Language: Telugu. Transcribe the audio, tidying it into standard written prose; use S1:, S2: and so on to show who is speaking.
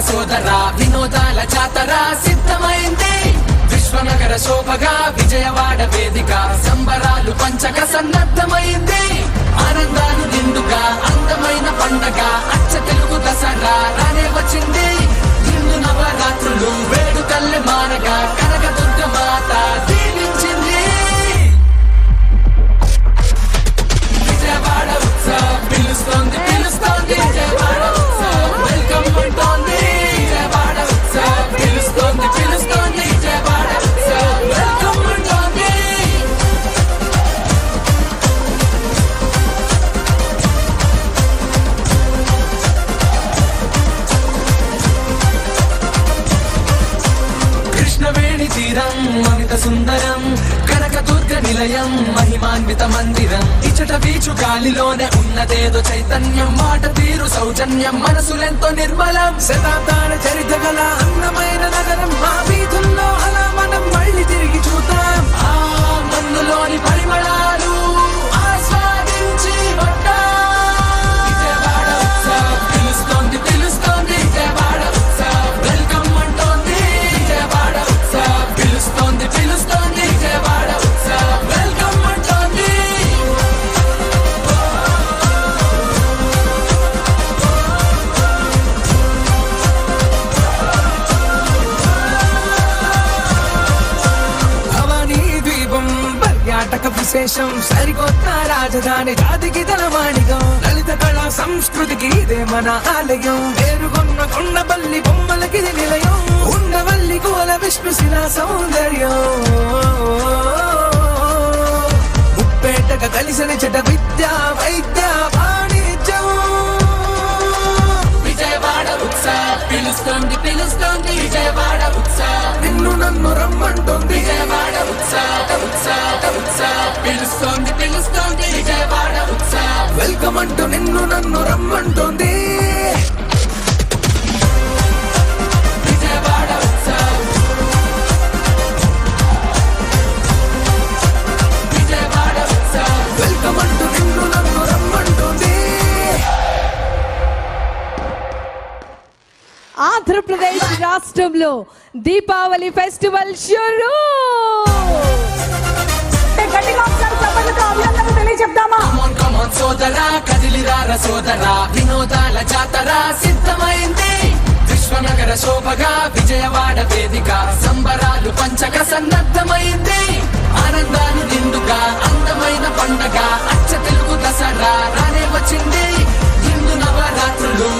S1: సోదరా వినోదాల జాతర సిద్ధమైంది. విశ్వనగర శోభగా విజయవాడ వేదిక సంబరాలు పంచక సన్నద్ధమైంది. ఆనందాలు నిండుగా అందమైన పండగ అచ్చ తెలుగు దసరా రానే వచ్చింది. నిండు నవరాత్రులు వేడుకల్లె మారగా కనకదుర్గ మాత దీవించింది. విజయవాడ ఉత్సవం పిలుస్తోంది పిలుస్తోంది విజయవాడ ఉత్సవం వెల్కమ్ అంటోంది. విజయవాడ ఉత్సవం పిలుస్తోంది పిలుస్తోంది విజయవాడ ఉత్సవం వెల్కమ్ అంటోంది. కృష్ణవేణి తీరం అమిత సుందరం కనకదుర్గ నిలయం మహిమాన్విత మందిరం. ఇచ్చట వీచు గాలిలోనే ఉన్నదేదో చైతన్యం మాట తీరు సౌజన్యం మనసులెంతో నిర్మలం. శతాబ్దాల చరిత్ర గల అందమైన నగరం మా వీధుల్లో అలా మనం మళ్ళీ తిరిగి చూద్దాం. ఆ మన్నులోని పరిమళాలు ఆస్వాదించి విజయవాడ ఉత్సవం పిలుస్తోంది పిలుస్తోంది విజయవాడ ఉత్సవం వెల్కమ్ అంటోంది. విజయవాడ ఉత్సవం పిలుస్తోంది పిలుస్తోంది విజయవాడ ఉత్సవం వెల్కమ్ అంటోంది. భవానీ ద్వీపం పర్యాటక విశేషం సరికొత్త రాజధాని జాతికి తలమానికం. లలిత కళా సంస్కృతికి ఇదే మన ఆలయం. పేరుగొన్న కొండపల్లి బొమ్మలకి నిలయం. ఉండవల్లి కోల విష్ణుశిలా సౌందర్యం. ముప్పేటగా కలిసిన చెట విద్య వైద్య వాణిజ్యం. విజయవాడ ఉత్సవం పిలుస్తోంది పిలుస్తోంది విజయవాడ ఉత్సవం నిన్ను నన్ను రమ్మంటోంది. విజయవాడ ఉత్సవం ఉత్సవం ఉత్సవం పిలుస్తోంది పిలుస్తోంది విజయవాడ ఉత్సవం వెల్కమ్ అంటూ నిన్ను నన్ను రమ్మంటోంది. విజయవాడ ఉత్సవం విజయవాడ ఉత్సవం వెల్కమ్ అంటూ నిన్ను నన్ను రమ్మంటోంది.
S2: ఆంధ్రప్రదేశ్ రాష్ట్రంలో దీపావళి ఫెస్టివల్ షురూ.
S1: సోదరా కదిలిరార సోదరా వినోదాల జాతర సిద్ధమైంది. విశ్వనగర శోభగా విజయవాడ వేదిక సంబరాలు పంచక సన్నద్ధమైంది. ఆనందాలు నిండుగా అందమైన పండగ అచ్చ తెలుగు దసరా రానే వచ్చింది. నిండు నవరాత్రులు